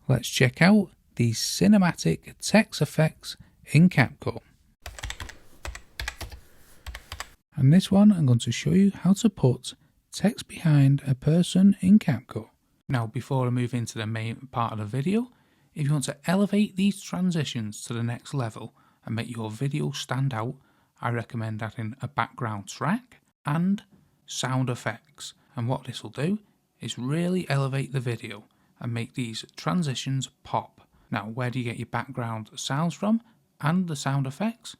let's check out these cinematic text effects in CapCut. And this one I'm going to show you how to put text behind a person in CapCut. Now before I move into the main part of the video, if you want to elevate these transitions to the next level and make your video stand out, I recommend adding a background track and sound effects. And what this will do is really elevate the video and make these transitions pop. Now where do you get your background sounds from and the sound effects?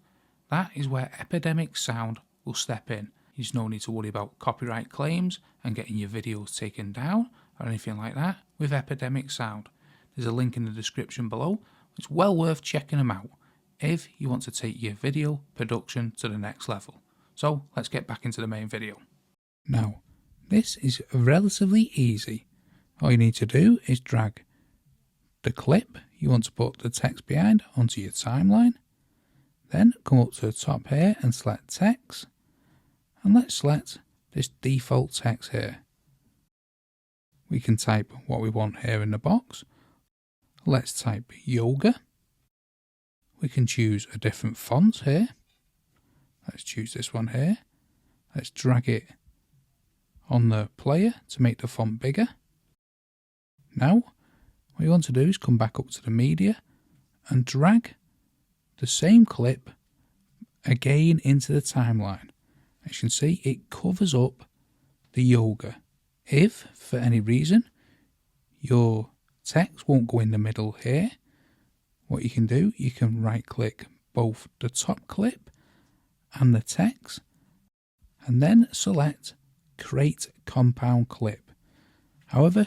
That is where Epidemic Sound will step in. There's no need to worry about copyright claims and getting your videos taken down or anything like that with Epidemic Sound. There's a link in the description below. It's well worth checking them out if you want to take your video production to the next level. So let's get back into the main video. Now this is relatively easy. All you need to do is drag the clip you want to put the text behind onto your timeline. Then come up to the top here and select text. And let's select this default text here. We can type what we want here in the box. Let's type yoga. We can choose a different font here. Let's choose this one here. Let's drag it on the player to make the font bigger. Now, what you want to do is come back up to the media and drag the same clip again into the timeline. As you can see, it covers up the yoga. If, for any reason, your text won't go in the middle here, what you can do, you can right click both the top clip and the text and then select Create Compound Clip. However,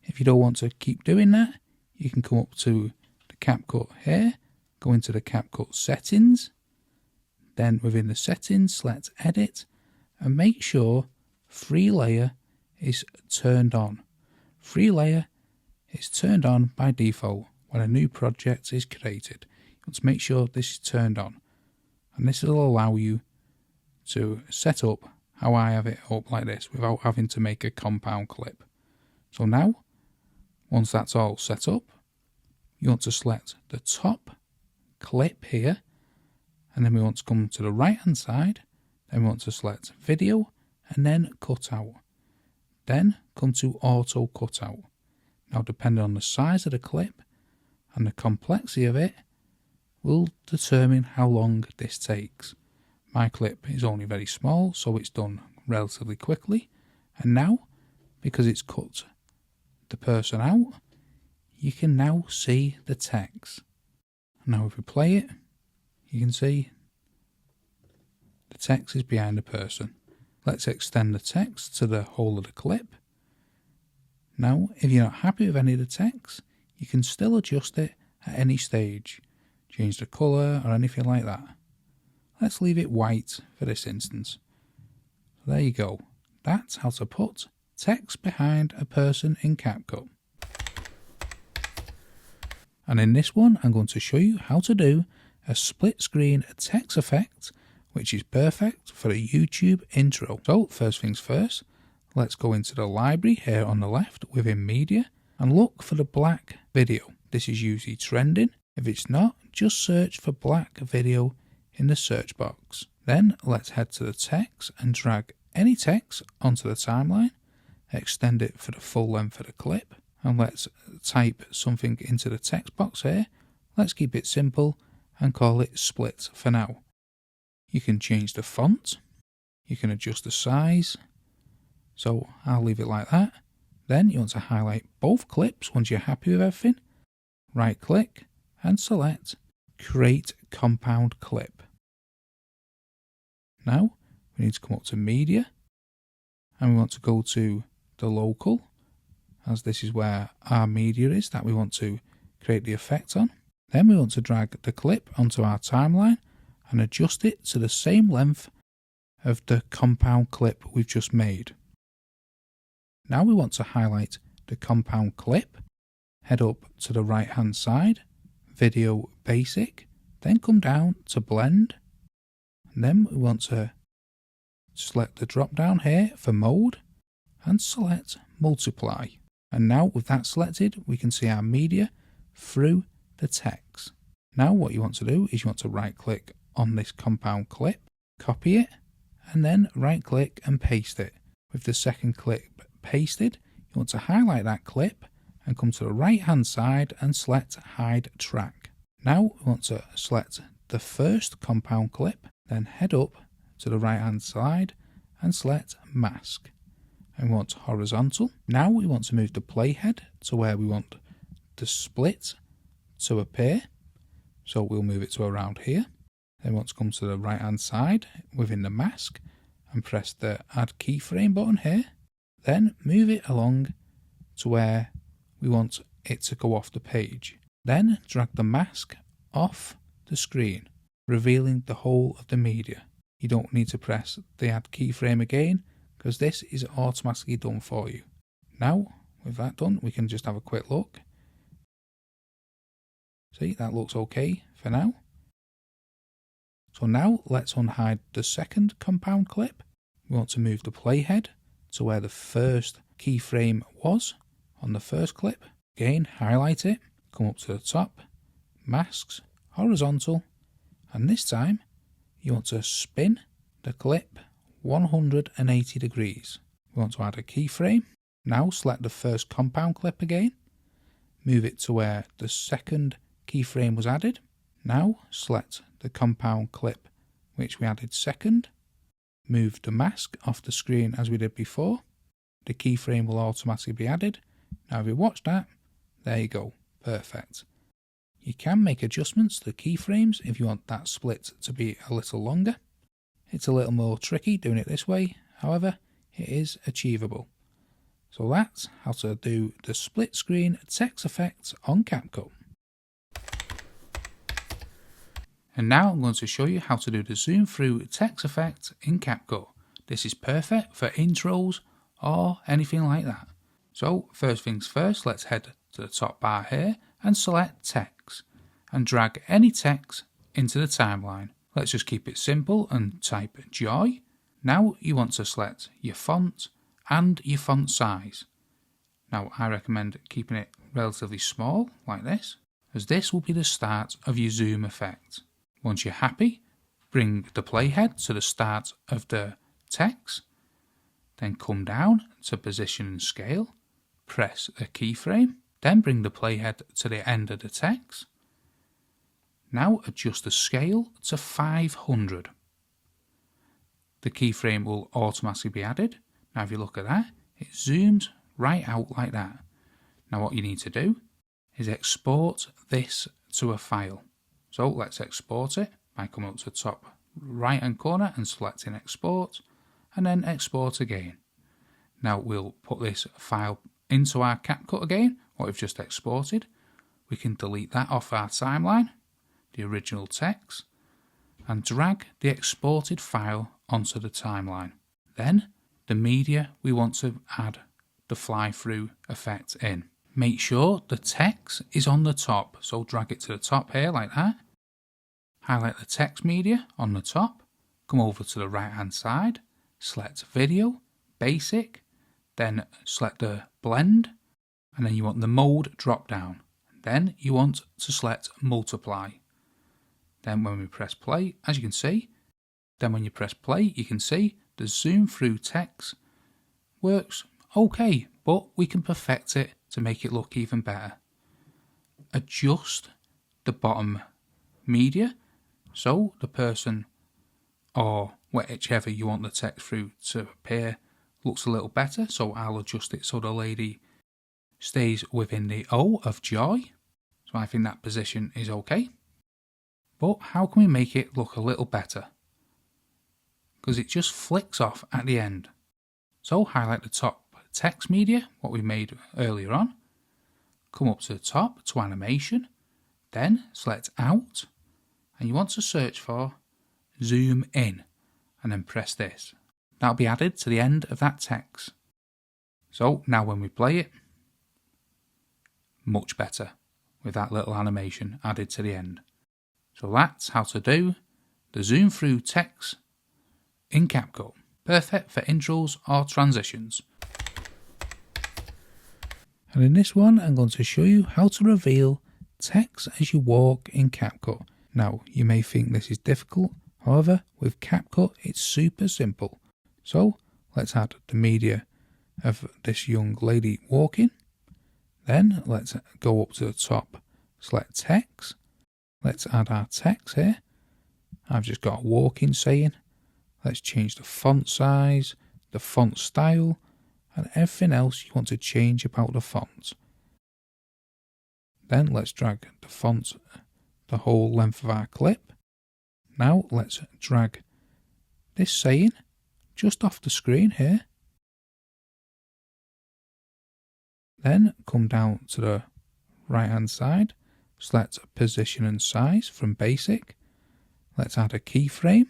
if you don't want to keep doing that, you can come up to the CapCut here, go into the CapCut settings, then within the settings select Edit and make sure Free Layer is turned on. Free Layer is turned on by default when a new project is created. You want to make sure this is turned on, and this will allow you to set up how I have it up like this without having to make a compound clip. So now, once that's all set up, you want to select the top clip here, and then we want to come to the right hand side, then we want to select video and then cutout. Then come to auto cutout. Now depending on the size of the clip and the complexity of it will determine how long this takes. My clip is only very small, so it's done relatively quickly, and now because it's cut the person out, you can now see the text. Now if we play it, you can see the text is behind the person. Let's extend the text to the whole of the clip. Now if you're not happy with any of the text, you can still adjust it at any stage, change the colour or anything like that. Let's leave it white for this instance. So there you go. That's how to put text behind a person in CapCut. And in this one I'm going to show you how to do a split screen text effect, which is perfect for a YouTube intro. So first things first, let's go into the library here on the left within media and look for the black video. This is usually trending. If it's not, just search for black video in the search box. Then let's head to the text and drag any text onto the timeline, extend it for the full length of the clip, and let's type something into the text box here. Let's keep it simple and call it split for now. You can change the font, you can adjust the size, so I'll leave it like that. Then you want to highlight both clips once you're happy with everything, right click and select Create Compound Clip. Now we need to come up to media and we want to go to the local, as this is where our media is that we want to create the effect on. Then we want to drag the clip onto our timeline and adjust it to the same length of the compound clip we've just made. Now we want to highlight the compound clip, head up to the right hand side, video basic, then come down to blend, and then we want to select the drop down here for mode and select multiply. And now with that selected, we can see our media through the text. Now what you want to do is you want to right click on this compound clip, copy it, and then right click and paste it. With the second clip pasted, you want to highlight that clip and come to the right hand side and select hide track. Now we want to select the first compound clip, then head up to the right hand side and select mask. And we want horizontal. Now we want to move the playhead to where we want the split to appear. So we'll move it to around here. Then we want to come to the right hand side within the mask and press the add keyframe button here. Then move it along to where we want it to go off the page. Then drag the mask off the screen, revealing the whole of the media. You don't need to press the add keyframe again because this is automatically done for you. Now, with that done, we can just have a quick look. See, that looks okay for now. So now let's unhide the second compound clip. We want to move the playhead to where the first keyframe was on the first clip. Again, highlight it, come up to the top, masks, horizontal, and this time you want to spin the clip 180 degrees. We want to add a keyframe. Now select the first compound clip again, move it to where the second keyframe was added. Now select the compound clip which we added second, move the mask off the screen as we did before. The keyframe will automatically be added. Now if you watch that, there you go, perfect. You can make adjustments to the keyframes if you want that split to be a little longer. It's a little more tricky doing it this way, however, it is achievable. So that's how to do the split screen text effect on CapCut. And now I'm going to show you how to do the zoom through text effect in CapCut. This is perfect for intros or anything like that. So first things first, let's head to the top bar here and select text and drag any text into the timeline. Let's just keep it simple and type joy. Now you want to select your font and your font size. Now I recommend keeping it relatively small like this, as this will be the start of your zoom effect. Once you're happy, bring the playhead to the start of the text, then come down to position and scale, press a keyframe, then bring the playhead to the end of the text. Now adjust the scale to 500. The keyframe will automatically be added. Now if you look at that, it zooms right out like that. Now what you need to do is export this to a file. So let's export it by coming up to the top right hand corner and selecting export, and then export again. Now we'll put this file into our CapCut again, what we've just exported. We can delete that off our timeline, the original text, and drag the exported file onto the timeline. Then the media we want to add the fly through effect in. Make sure the text is on the top, so drag it to the top here like that. Highlight the text media on the top, come over to the right hand side, select video, basic, then select the blend, and then you want the mode drop down. Then you want to select multiply. Then when we press play, as you can see, you can see the zoom through text works okay, but we can perfect it to make it look even better. Adjust the bottom media so the person or whichever you want the text through to appear looks a little better. So I'll adjust it so the lady stays within the O of joy. So I think that position is okay. But how can we make it look a little better? Because it just flicks off at the end. So highlight the top text media, what we made earlier on. Come up to the top to animation. Then select out. And you want to search for zoom in. And then press this. That'll be added to the end of that text. So now when we play it, much better with that little animation added to the end. So that's how to do the zoom through text in CapCut. Perfect for intros or transitions. And in this one, I'm going to show you how to reveal text as you walk in CapCut. Now, you may think this is difficult. However, with CapCut, it's super simple. So, let's add the media of this young lady walking. Then, let's go up to the top, select text. Let's add our text here. I've just got a walking saying. Let's change the font size, the font style, and everything else you want to change about the font. Then let's drag the font the whole length of our clip. Now let's drag this saying just off the screen here. Then come down to the right hand side, select position and size from basic. Let's add a keyframe.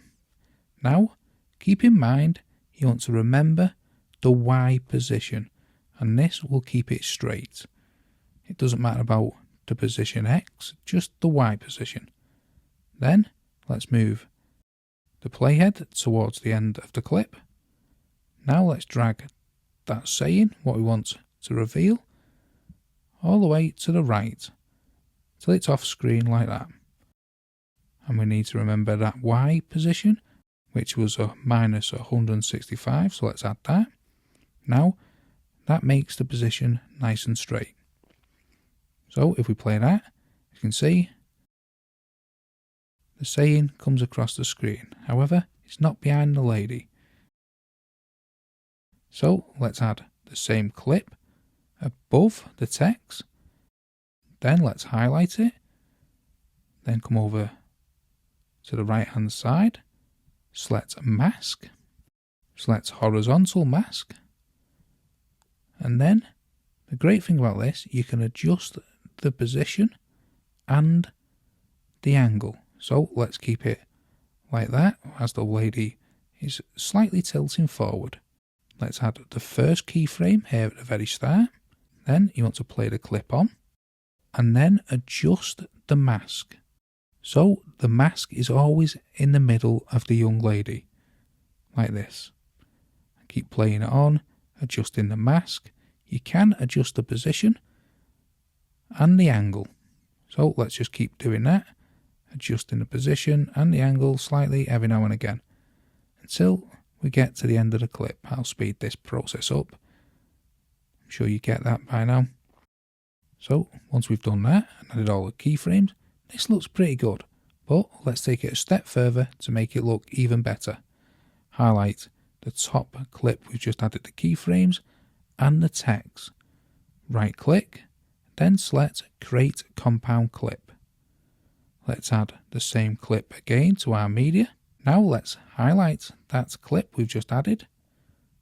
Now keep in mind you want to remember the Y position, and this will keep it straight. It doesn't matter about the position X, just the Y position. Then let's move the playhead towards the end of the clip. Now let's drag that saying, what we want to reveal, all the way to the right till it's off screen like that. And we need to remember that Y position, which was a minus 165, so let's add that. Now that makes the position nice and straight. So if we play that, you can see the saying comes across the screen. However, it's not behind the lady. So let's add the same clip above the text. Then let's highlight it. Then come over to the right hand side. Select mask. Select horizontal mask. And then the great thing about this, you can adjust the position and the angle. So let's keep it like that as the lady is slightly tilting forward. Let's add the first keyframe here at the very start. Then you want to play the clip on and then adjust the mask. So the mask is always in the middle of the young lady, like this. Keep playing it on, adjusting the mask. You can adjust the position and the angle. So let's just keep doing that, adjusting the position and the angle slightly every now and again until we get to the end of the clip. I'll speed this process up. I'm sure you get that by now. So once we've done that and added all the keyframes, this looks pretty good. But let's take it a step further to make it look even better. Highlight the top clip we've just added the keyframes and the text. Right click, then select Create Compound Clip. Let's add the same clip again to our media. Now let's highlight that clip we've just added.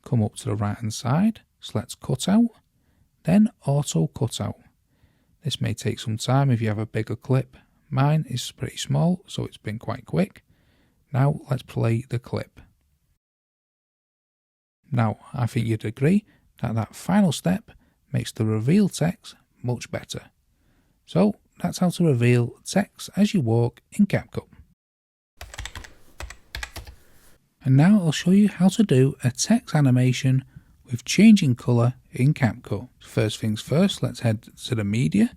Come up to the right hand side, select Cutout, then Auto Cutout. This may take some time if you have a bigger clip. Mine is pretty small, so it's been quite quick. Now let's play the clip. Now I think you'd agree that that final step makes the reveal text much better. So that's how to reveal text as you walk in CapCut. And now I'll show you how to do a text animation with changing colour in CapCut. First things first, let's head to the media,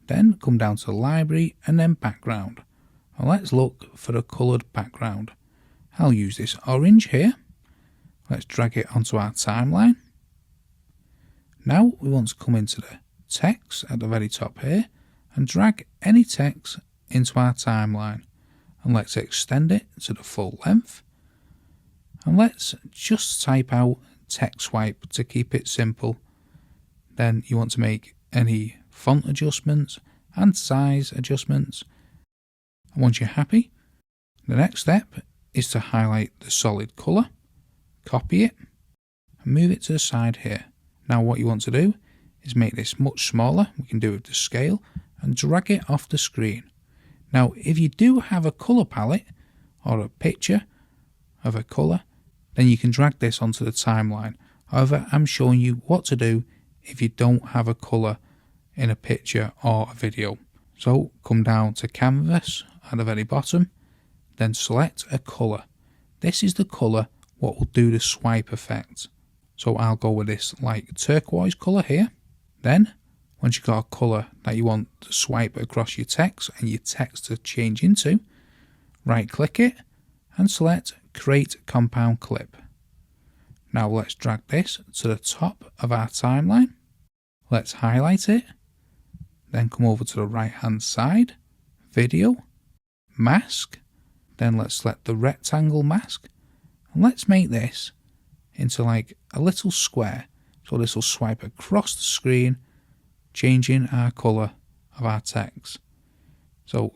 then come down to the library and then background. And let's look for the coloured background. I'll use this orange here. Let's drag it onto our timeline. Now we want to come into the text at the very top here and drag any text into our timeline. And let's extend it to the full length. And let's just type out text swipe to keep it simple. Then you want to make any font adjustments and size adjustments. And once you're happy, the next step is to highlight the solid colour, copy it and move it to the side here. Now what you want to do is make this much smaller. We can do it with the scale and drag it off the screen. Now if you do have a colour palette or a picture of a colour, then you can drag this onto the timeline. However, I'm showing you what to do if you don't have a colour in a picture or a video. So come down to canvas at the very bottom, then select a colour. This is the colour what will do the swipe effect. So I'll go with this like turquoise colour here. Then once you've got a colour that you want to swipe across your text and your text to change into, right click it and select Create Compound Clip. Now let's drag this to the top of our timeline. Let's highlight it, then come over to the right hand side, Video, Mask, then let's select the rectangle mask and let's make this into like a little square, so this will swipe across the screen, changing our colour of our text. So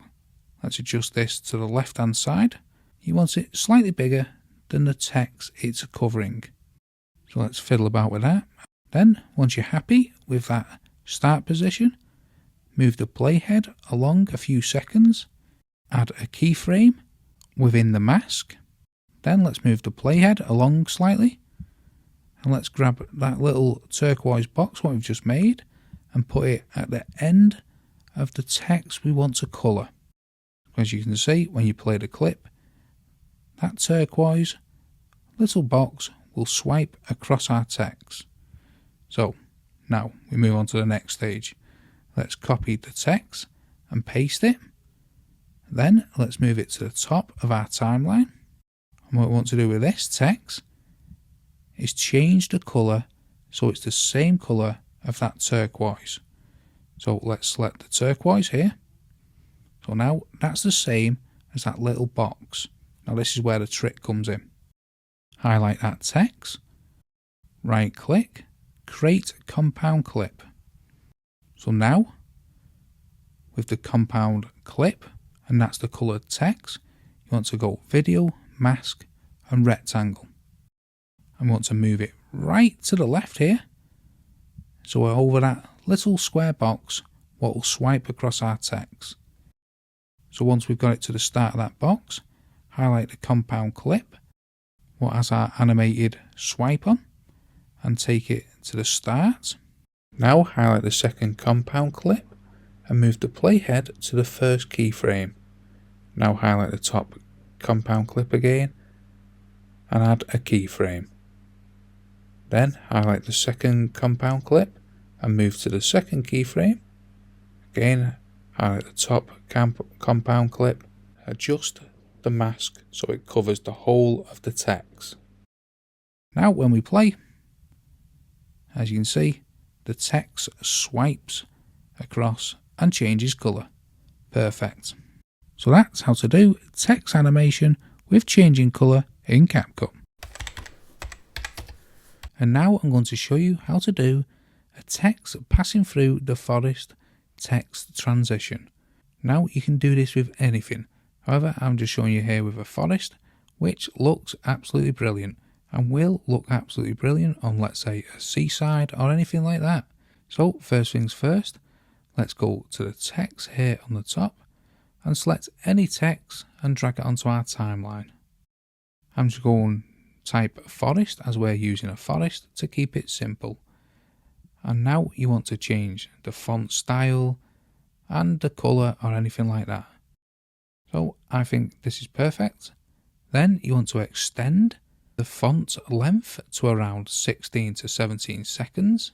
let's adjust this to the left hand side. You want it slightly bigger than the text it's covering. So let's fiddle about with that. Then once you're happy with that start position, move the playhead along a few seconds, add a keyframe within the mask. Then let's move the playhead along slightly and let's grab that little turquoise box what we've just made and put it at the end of the text we want to colour. As you can see, when you play the clip, that turquoise little box will swipe across our text. So now we move on to the next stage. Let's copy the text and paste it. Then let's move it to the top of our timeline. And what we want to do with this text is change the colour so it's the same colour of that turquoise. So let's select the turquoise here. So now that's the same as that little box. Now this is where the trick comes in. Highlight that text, right click, Create Compound Clip. So now with the compound clip, and that's the coloured text, you want to go Video, Mask and Rectangle. And want to move it right to the left here. So we're over that little square box what will swipe across our text. So once we've got it to the start of that box, highlight the compound clip, what has our animated swipe on, and take it to the start. Now highlight the second compound clip and move the playhead to the first keyframe. Now highlight the top compound clip again and add a keyframe. Then highlight the second compound clip and move to the second keyframe. Again, highlight the top compound clip, adjust the mask so it covers the whole of the text. Now when we play, as you can see, the text swipes across and changes colour. Perfect. So that's how to do text animation with changing colour in CapCut. And now I'm going to show you how to do a text passing through the forest text transition. Now you can do this with anything. However, I'm just showing you here with a forest, which looks absolutely brilliant and will look absolutely brilliant on, let's say, a seaside or anything like that. So first things first, let's go to the text here on the top and select any text and drag it onto our timeline. I'm just going to type forest as we're using a forest to keep it simple. And now you want to change the font style and the colour or anything like that. So I think this is perfect. Then you want to extend the font length to around 16 to 17 seconds.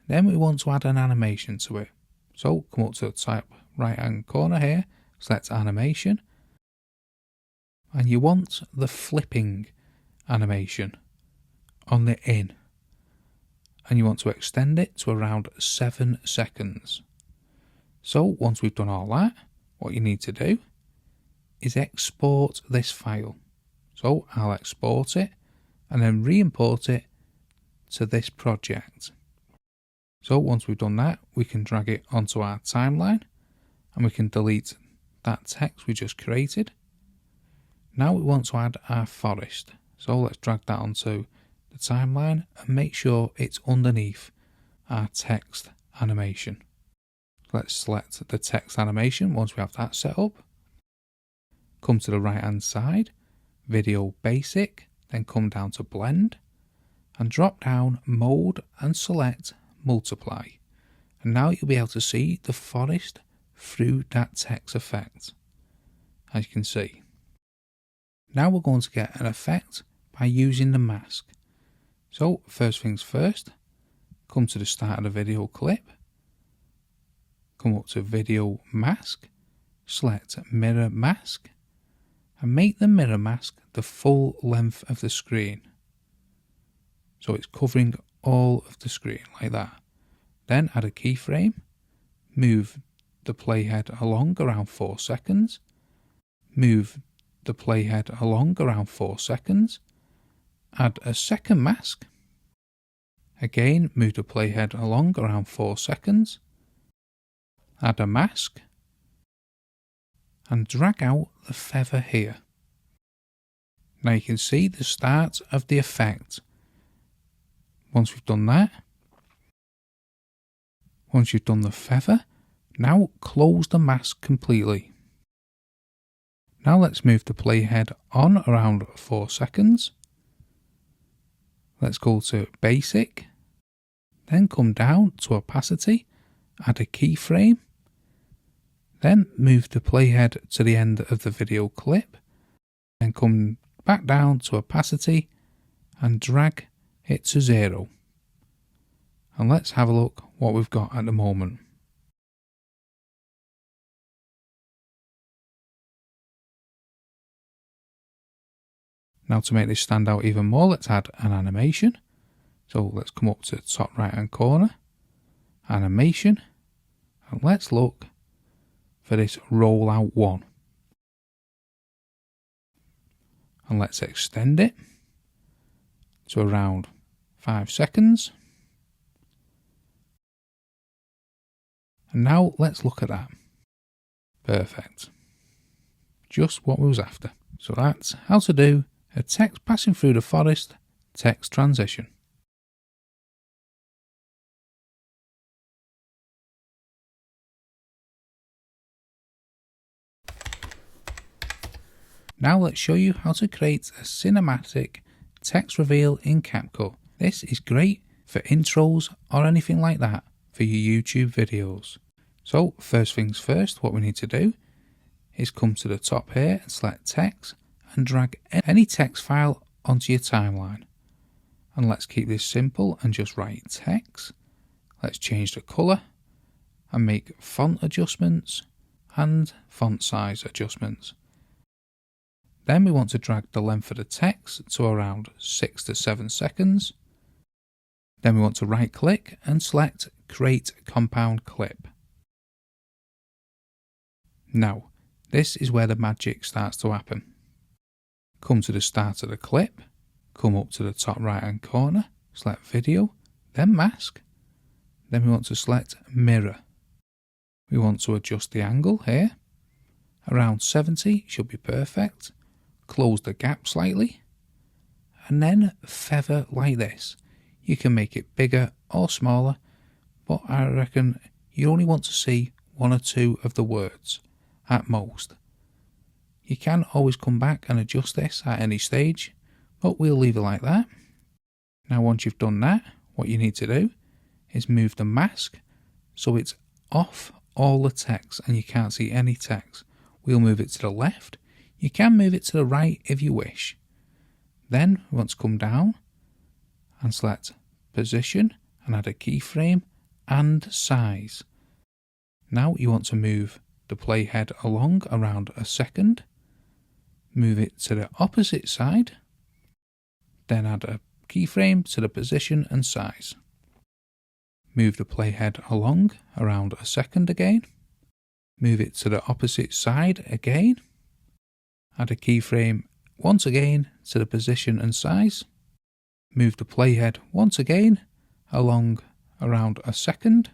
Then we want to add an animation to it. So come up to the top right hand corner here, select animation, and you want the flipping animation on the in, and you want to extend it to around 7 seconds. So once we've done all that, what you need to do is export this file. So I'll export it and then re-import it to this project. So once we've done that, we can drag it onto our timeline and we can delete that text we just created. Now we want to add our forest. So let's drag that onto the timeline and make sure it's underneath our text animation. Let's select the text animation once we have that set up. Come to the right hand side, Video Basic, then come down to Blend and drop down Mode and select Multiply. And now you'll be able to see the forest through that text effect, as you can see. Now we're going to get an effect by using the mask. So first things first, come to the start of the video clip, come up to video mask, select mirror mask, and make the mirror mask the full length of the screen. So it's covering all of the screen like that. Then add a keyframe, move the playhead along around 4 seconds, move the playhead along around 4 seconds, add a second mask, again move the playhead along around 4 seconds, add a mask, and drag out the feather here. Now you can see the start of the effect. Once we've done that, once you've done the feather, now close the mask completely. Now let's move the playhead on around 4 seconds. Let's go to basic, then come down to opacity, add a keyframe, then move the playhead to the end of the video clip, then come back down to opacity and drag it to 0. And let's have a look what we've got at the moment. Now to make this stand out even more, let's add an animation. So let's come up to the top right hand corner, animation, and let's look for this rollout 1. And let's extend it to around 5 seconds. And now let's look at that. Perfect. Just what we was after. So that's how to do a text passing through the forest text transition. Now let's show you how to create a cinematic text reveal in CapCut. This is great for intros or anything like that for your YouTube videos. So first things first, what we need to do is come to the top here and select text and drag any text file onto your timeline. And let's keep this simple and just write text. Let's change the colour and make font adjustments and font size adjustments. Then we want to drag the length of the text to around 6 to 7 seconds. Then we want to right click and select create compound clip. Now, this is where the magic starts to happen. Come to the start of the clip, come up to the top right hand corner, select video, then mask. Then we want to select mirror. We want to adjust the angle here. Around 70 should be perfect. Close the gap slightly. And then feather like this. You can make it bigger or smaller, but I reckon you only want to see 1 or 2 of the words at most. You can always come back and adjust this at any stage, but we'll leave it like that. Now once you've done that, what you need to do is move the mask so it's off all the text and you can't see any text. We'll move it to the left. You can move it to the right if you wish. Then we want to come down and select position and add a keyframe and size. Now you want to move the playhead along around 1 second. Move it to the opposite side. Then add a keyframe to the position and size. Move the playhead along around 1 second again. Move it to the opposite side again. Add a keyframe once again to the position and size. Move the playhead once again along around 1 second.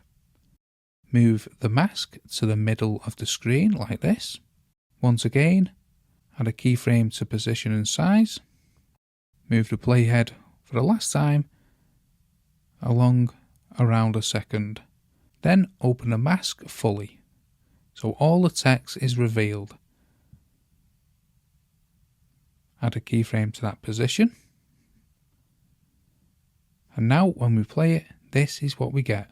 Move the mask to the middle of the screen like this. Once again, add a keyframe to position and size. Move the playhead for the last time along around 1 second. Then open the mask fully, so all the text is revealed. Add a keyframe to that position. And now when we play it, this is what we get.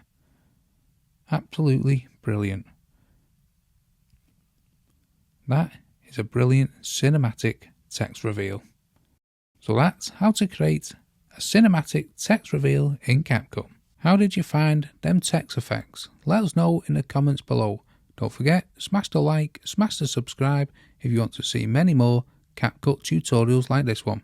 Absolutely brilliant. That is a brilliant cinematic text reveal. So that's how to create a cinematic text reveal in CapCut. How did you find them text effects? Let us know in the comments below. Don't forget, smash the like, smash the subscribe if you want to see many more CapCut tutorials like this one.